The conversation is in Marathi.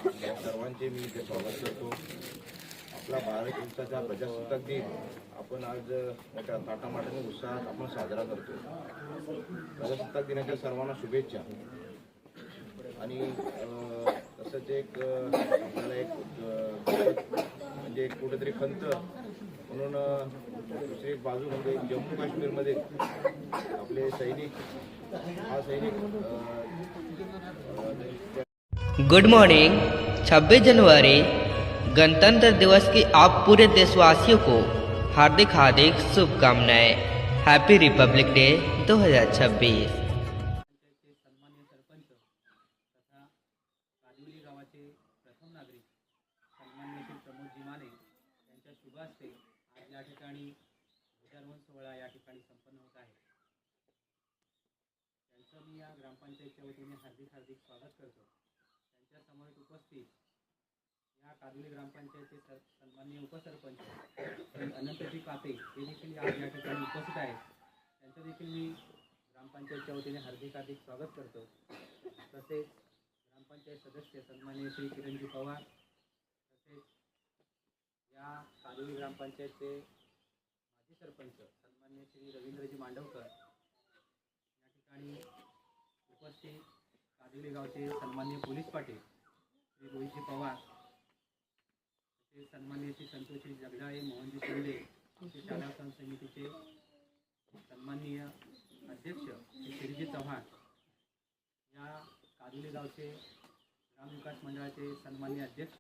या सर्वांचे मी इथे स्वागत करतो. आपला भारत देशाचा प्रजासत्ताक दिन आपण आज मोठ्या थाटामाटाने उत्साहात आपण साजरा करतो. प्रजासत्ताक दिनाच्या सर्वांना शुभेच्छा. आणि तसंच एक आपल्याला एक म्हणजे एक कुठेतरी खंत म्हणून दुसरी एक बाजू म्हणजे जम्मू काश्मीरमध्ये आपले सैनिक हा सैनिक गुड मॉर्निंग। 26 जनवरी गणतंत्र दिवस की आप पूरे देशवासियों को हार्दिक हार्दिक शुभकामनाएं। Happy Republic day 2026। सन्माननीय सरपंच तथा कादिवली गावाचे प्रथम नागरिक सन्माननीय श्री प्रमोदजी माने यांच्या शुभ हस्ते आज या ठिकाणी ध्वजारोहण सोहळा या ठिकाणी संपन्न होत आहे। त्यांचं मी या ग्रामपंचायतच्या वतीने हार्दिक हार्दिक स्वागत करतो। त्यांच्या समोर उपस्थित या कादिवली ग्रामपंचायतचे सन्माननीय उपसरपंच श्री अनंतजी काते हे देखील आज या ठिकाणी उपस्थित आहेत। त्यांचं देखील मी ग्रामपंचायतच्या वतीने हार्दिक हार्दिक स्वागत करतो। तसेच ग्रामपंचायत सदस्य सन्माननीय श्री किरणजी पवार, तसेच या कादिवली ग्रामपंचायतचे माजी सरपंच सन्माननीय श्री रवींद्रजी मांडवकर या ठिकाणी उपस्थित, कादिवली गावचे सन्माननीय पोलीस पाटील श्री रोहितजी पवार, तसेच सन्माननीय श्री संतोषजी जगदाळे, मोहनजी शिंदे, ते शाळा समितीचे सन्माननीय अध्यक्ष श्री शिरीजी चव्हाण, या कादिवली गावचे ग्रामविकास मंडळाचे सन्माननीय अध्यक्ष